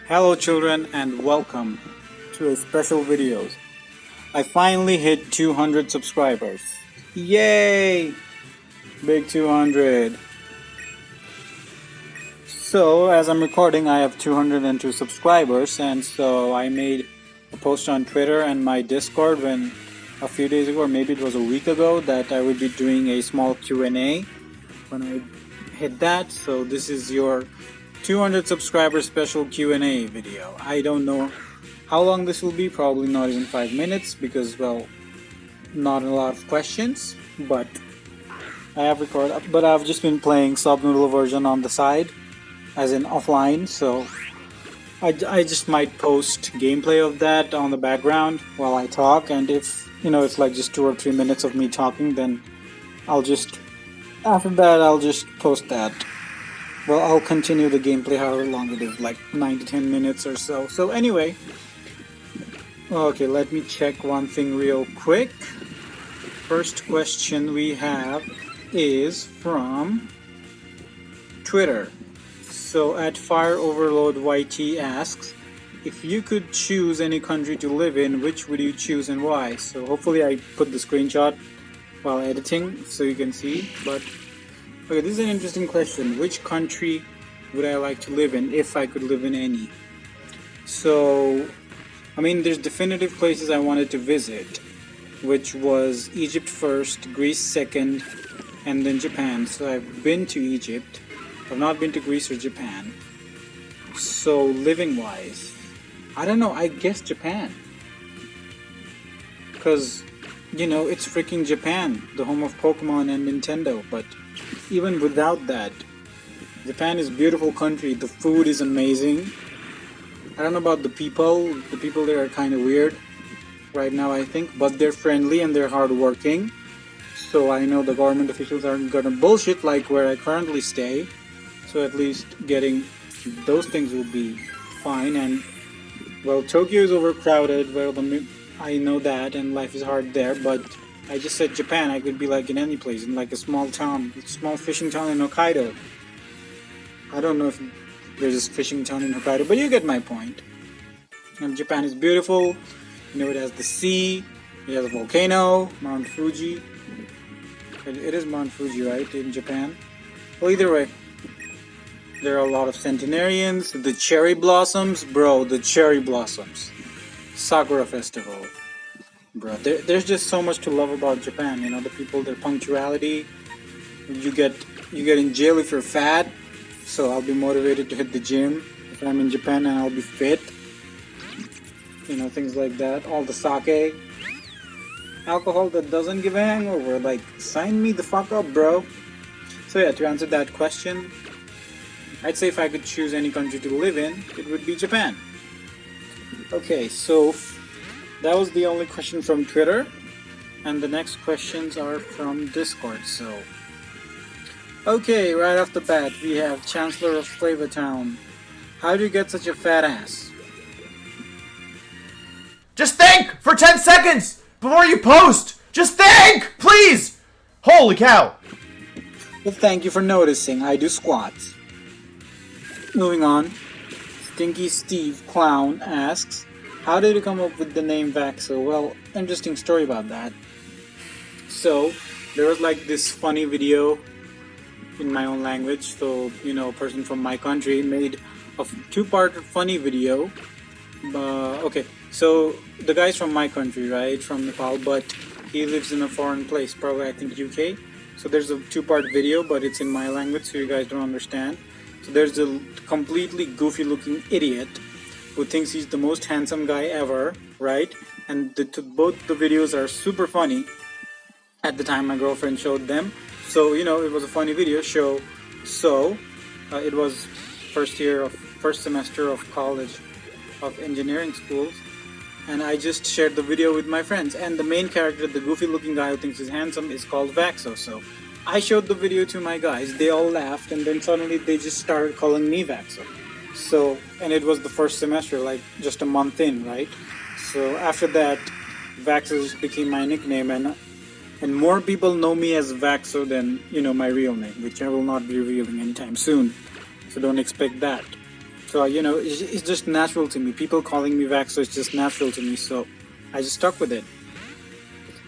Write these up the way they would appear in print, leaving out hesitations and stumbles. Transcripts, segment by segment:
Hello children and welcome to a special videos. I finally hit 200 subscribers. Yay! Big 200. So as I'm recording I have 202 subscribers, and so I made a post on Twitter and my Discord when a few days ago, or maybe it was a week ago, that I would be doing a small Q&A when I hit that. So this is your 200 subscriber special Q&A video. I don't know how long this will be, probably not even 5 minutes because, well, not a lot of questions, but I have recorded, but I've just been playing Sub Noodle version on the side, as in offline, so I just might post gameplay of that on the background while I talk, and if, it's like just 2 or 3 minutes of me talking, then after that I'll just post that. Well, I'll continue the gameplay however long it is, like 9 to 10 minutes or so. So anyway, okay, let me check one thing real quick. First question we have is from Twitter. So at Fire Overload YT asks, if you could choose any country to live in, which would you choose and why? So hopefully I put the screenshot while editing so you can see. But okay, this is an interesting question. Which country would I like to live in if I could live in any? So, I mean, there's definitive places I wanted to visit, which was Egypt first, Greece second, and then Japan. So I've been to Egypt. I've not been to Greece or Japan. So living wise, I don't know, I guess Japan. Because, it's freaking Japan, the home of Pokemon and Nintendo. But even without that, Japan is a beautiful country. The food is amazing. I don't know about the people. The people there are kind of weird right now, I think. But they're friendly and they're hardworking. So I know the government officials aren't gonna bullshit like where I currently stay. So at least getting those things will be fine. And well, Tokyo is overcrowded. Well, I know that, and life is hard there. But I just said Japan. I could be like in any place, in like a small fishing town in Hokkaido. I don't know if there's a fishing town in Hokkaido, but you get my point. And Japan is beautiful. It has the sea. It has a volcano, Mount Fuji. It is Mount Fuji, right, in Japan? Well, either way. There are a lot of centenarians, the cherry blossoms, bro, the cherry blossoms. Sakura festival. Bro, there's just so much to love about Japan, the people, their punctuality. You get in jail if you're fat, so I'll be motivated to hit the gym if I'm in Japan, and I'll be fit. Things like that. All the sake. Alcohol that doesn't give a hangover, like, sign me the fuck up, bro. So yeah, to answer that question, I'd say if I could choose any country to live in, it would be Japan. Okay, so that was the only question from Twitter, and the next questions are from Discord. So, okay, right off the bat, we have Chancellor of Flavortown. How do you get such a fat ass? Just think for 10 seconds before you post! Just think! Please! Holy cow! Well, thank you for noticing. I do squats. Moving on, Stinky Steve Clown asks, how did you come up with the name Vaxo? Well, interesting story about that. So, there was like this funny video in my own language. So, a person from my country made a 2-part funny video. Okay, so the guy's from my country, right, from Nepal, but he lives in a foreign place, probably I think UK. So there's a 2-part video, but it's in my language, so you guys don't understand. So there's a completely goofy looking idiot who thinks he's the most handsome guy ever, right? And both the videos are super funny. At the time my girlfriend showed them. So, it was a funny video show. So, it was first semester of college of engineering schools. And I just shared the video with my friends. And the main character, the goofy looking guy who thinks he's handsome, is called Vaxo. So I showed the video to my guys, they all laughed, and then suddenly they just started calling me Vaxo. So, and it was the first semester, like just a month in, right? So after that, Vaxo just became my nickname, and more people know me as Vaxo than, my real name, which I will not be revealing anytime soon. So don't expect that. So it's just natural to me. People calling me Vaxo is just natural to me. So I just stuck with it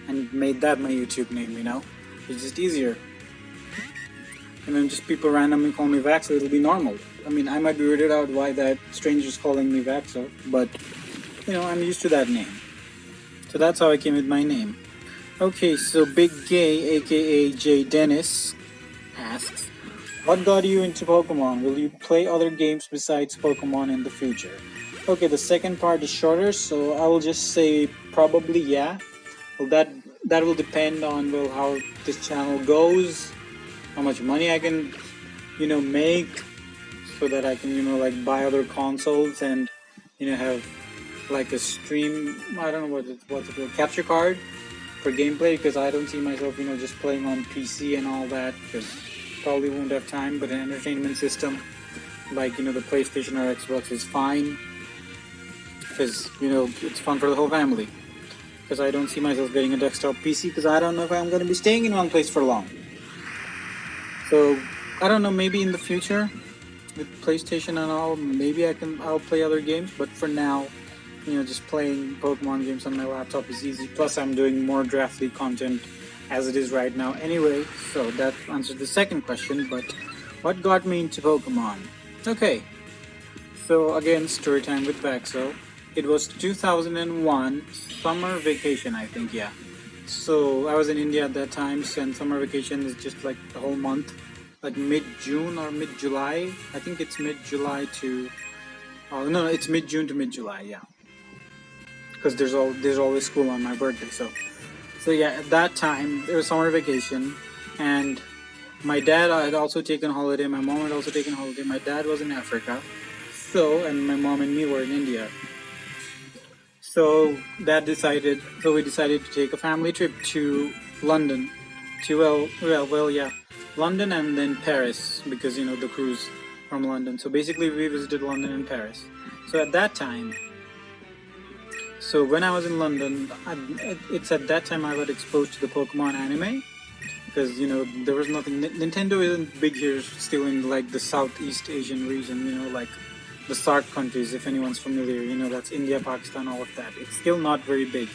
and made that my YouTube name. It's just easier. And then just people randomly call me Vaxo, it'll be normal. I mean, I might be weirded out why that stranger's calling me Vaxo, but I'm used to that name. So that's how I came with my name. Okay, so Big Gay, aka J Dennis, asks, what got you into Pokemon? Will you play other games besides Pokemon in the future? Okay, the second part is shorter, so I will just say probably yeah. Well, that will depend on how this channel goes, how much money I can, make, so that I can, like buy other consoles and, have like a stream. I don't know what's it called, capture card for gameplay, because I don't see myself, just playing on PC and all that, because probably won't have time. But an entertainment system like the PlayStation or Xbox is fine, because it's fun for the whole family. Because I don't see myself getting a desktop PC, because I don't know if I'm going to be staying in one place for long. So I don't know, maybe in the future with PlayStation and all, maybe I'll play other games, but for now, just playing Pokemon games on my laptop is easy. Plus I'm doing more Draft League content as it is right now anyway. So that answers the second question. But what got me into Pokemon? Okay, so again, story time with Vaxo. It was 2001 summer vacation, I think, yeah. So I was in India at that time, and summer vacation is just like the whole month, like mid-June or mid-July. I think it's mid-July to, no, it's mid-June to mid-July, yeah. Because there's always school on my birthday, so yeah, at that time there was summer vacation, and my dad had also taken holiday, my mom had also taken holiday, my dad was in Africa, and my mom and me were in India. So we decided to take a family trip to London, London and then Paris, because the cruise from London. So basically we visited London and Paris. So at that time, so when I was in London, it's at that time I got exposed to the Pokemon anime, because there was nothing. Nintendo isn't big here still in like the Southeast Asian region, like the SAARC countries, if anyone's familiar, that's India, Pakistan, all of that. It's still not very big,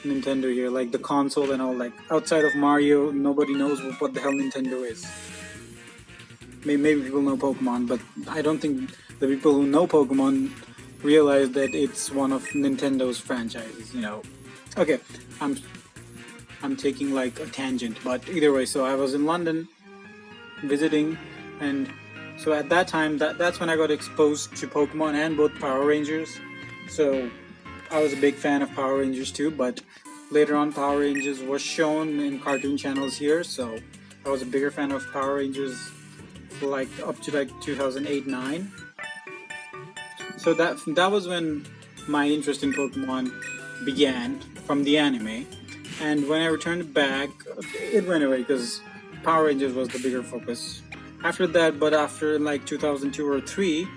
Nintendo here, like the console and all. Like outside of Mario, nobody knows what the hell Nintendo is. Maybe people know Pokemon, but I don't think the people who know Pokemon realize that it's one of Nintendo's franchises. Okay, I'm taking like a tangent, but either way. So I was in London visiting, and so at that time, that's when I got exposed to Pokemon and both Power Rangers. So I was a big fan of Power Rangers too, but later on Power Rangers was shown in cartoon channels here, so I was a bigger fan of Power Rangers for like up to like 2008-9. So that was when my interest in Pokemon began, from the anime. And when I returned back, it went away because Power Rangers was the bigger focus. After like 2002 or 3,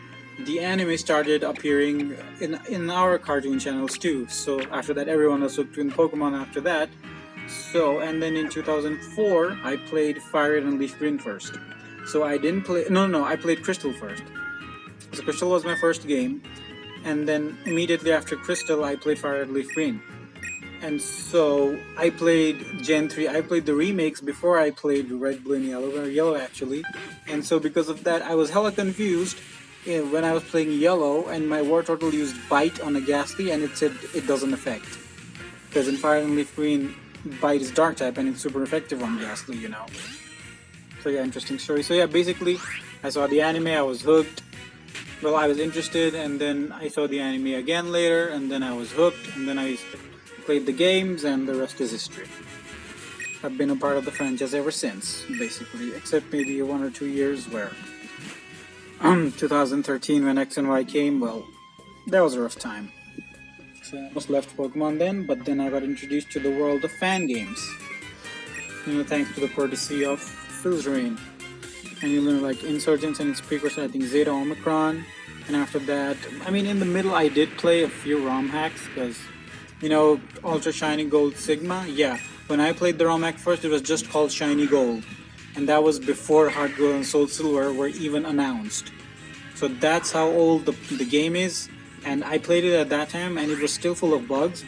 the anime started appearing in our cartoon channels too. So after that, everyone was hooked in Pokemon after that. So, and then in 2004, I played Fire Red and Leaf Green first. So I didn't play, I played Crystal first. So Crystal was my first game. And then immediately after Crystal, I played Fire Red and Leaf Green. And so I played Gen 3, I played the remakes before I played Red, Blue, and Yellow actually. And so because of that, I was hella confused when I was playing Yellow, and my War Turtle used Bite on a Ghastly, and it said it doesn't affect. Because in Fire and Leaf Green, Bite is Dark type, and it's super effective on Ghastly, So yeah, interesting story. So yeah, basically, I saw the anime, I was hooked. Well, I was interested, and then I saw the anime again later, and then I was hooked, and then I played the games, and the rest is history. I've been a part of the franchise ever since, basically, except maybe 1 or 2 years where 2013 when X and Y came, well, that was a rough time. So I almost left Pokemon then, but then I got introduced to the world of fan games. Thanks to the courtesy of Fuzrain. And you learn like Insurgents and its precursor, I think Zeta Omicron. And after that, in the middle I did play a few ROM hacks, because Ultra Shiny Gold Sigma, yeah. When I played the ROM hack first, it was just called Shiny Gold. And that was before Heart Gold and Soul Silver were even announced. So that's how old the game is, and I played it at that time and it was still full of bugs.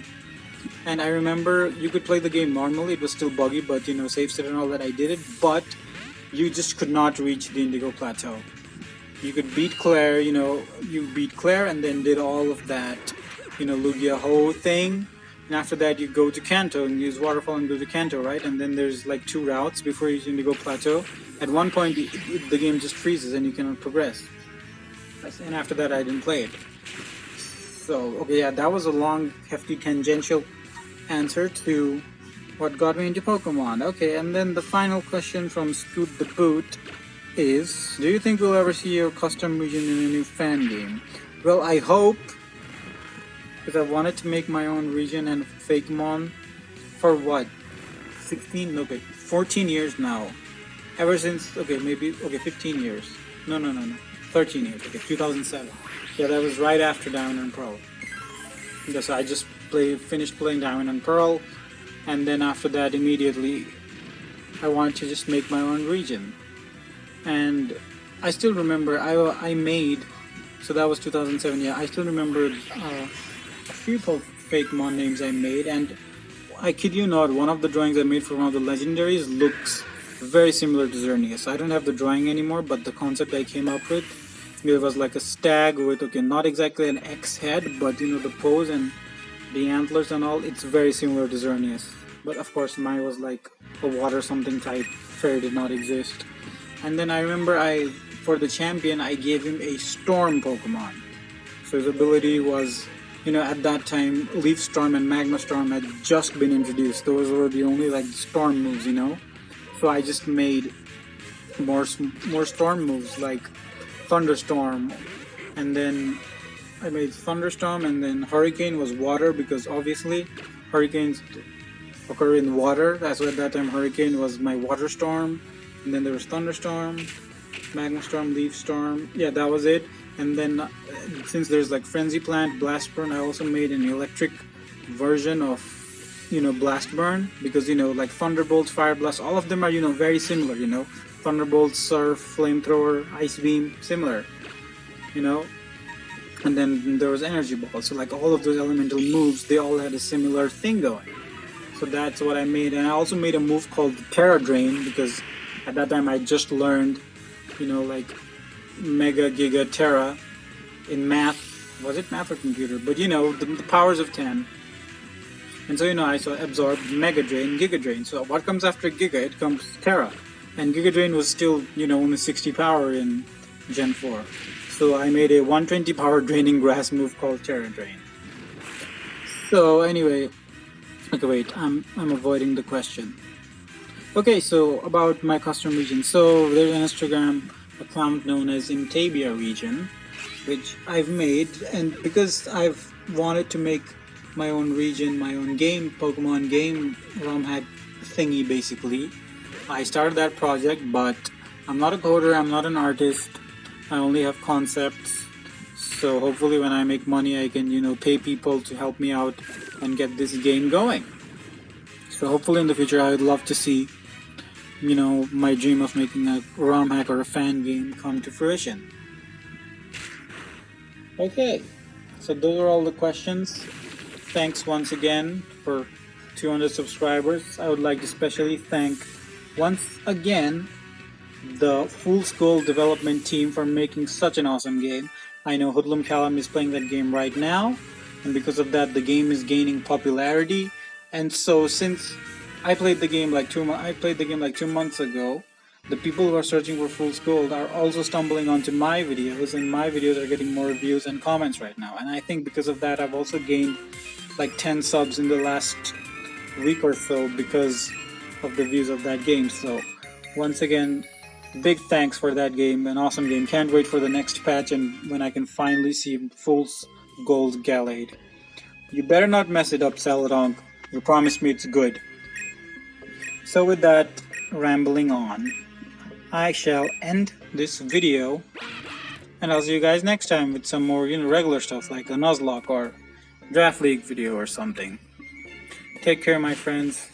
And I remember you could play the game normally, it was still buggy, but you know, save state and all that, I did it, but you just could not reach the Indigo Plateau. You could beat Claire, you know, you beat Claire and then did all of that, you know, Lugia Ho thing. And after that you go to Kanto and use Waterfall and go to Kanto, right? And then there's like 2 routes before you reach Indigo Plateau. At one point the game just freezes and you cannot progress. And after that I didn't play it. So, okay, yeah, that was a long, hefty, tangential answer to what got me into Pokemon. Okay, and then the final question from Scoot the Boot is, do you think we'll ever see your custom region in a new fan game? Well, I hope, because I wanted to make my own region and Fakemon for what? 16? Okay, 14 years now. Ever since, okay, maybe, okay, 15 years. No. 13 years, okay, 2007. Yeah, that was right after Diamond and Pearl. So I just finished playing Diamond and Pearl, and then after that immediately I wanted to just make my own region. And I still remember I made, so that was 2007, yeah, I still remember a few Fakemon names I made, and I kid you not, one of the drawings I made for one of the legendaries looks very similar to Xerneas. I don't have the drawing anymore, but the concept I came up with, it was like a stag with, okay, not exactly an X head, but you know, the pose and the antlers and all, it's very similar to Xerneas. But of course mine was like a water something type, fairy did not exist. And then I remember for the champion, I gave him a Storm Pokemon. So his ability was, you know, at that time, Leaf Storm and Magma Storm had just been introduced. Those were the only like Storm moves, you know. So I just made more Storm moves like Thunderstorm, and then I made Thunderstorm, and then Hurricane was water because obviously hurricanes occur in water. That's why at that time Hurricane was my water storm. And then there was Thunderstorm, Magma Storm, Leaf Storm. Yeah, that was it. And then since there's like Frenzy Plant, Blast Burn, I also made an electric version of, you know, Blast Burn, because, you know, like Thunderbolt, Fire Blast, all of them are, you know, very similar, you know. Thunderbolt, Surf, Flamethrower, Ice Beam, similar, you know. And then there was Energy Ball. So like all of those elemental moves, they all had a similar thing going. So that's what I made. And I also made a move called Terra Drain, because at that time I just learned, you know, like Mega, Giga, Terra in math. Was it math or computer? But you know, the powers of 10. And so, you know, I absorbed Mega Drain, Giga Drain. So what comes after Giga? It comes Terra. And Giga Drain was still, you know, only 60 power in Gen 4. So I made a 120 power draining grass move called Terra Drain. So anyway, okay, wait, I'm avoiding the question. Okay, so about my custom region. So there's an Instagram account known as Imtabia region, which I've made, and because I've wanted to make my own region, my own game, Pokemon game, ROM hack thingy basically, I started that project, but I'm not a coder, I'm not an artist, I only have concepts. So hopefully when I make money I can, you know, pay people to help me out and get this game going. So hopefully in the future I would love to see, you know, my dream of making a ROM hack or a fan game come to fruition. Okay, so those are all the questions. Thanks once again for 200 subscribers. I would like to especially thank once again the Full Skull development team for making such an awesome game. I know Hoodlum Callum is playing that game right now, and because of that the game is gaining popularity. And so since I played the game like 2 months ago, the people who are searching for Fool's Gold are also stumbling onto my videos, and my videos are getting more views and comments right now. And I think because of that I've also gained like 10 subs in the last week or so because of the views of that game. So once again, big thanks for that game, an awesome game. Can't wait for the next patch and when I can finally see Fool's Gold Gallade. You better not mess it up, Celadon. You promised me it's good. So with that rambling on, I shall end this video, and I'll see you guys next time with some more, you know, regular stuff like a Nuzlocke or Draft League video or something. Take care, my friends.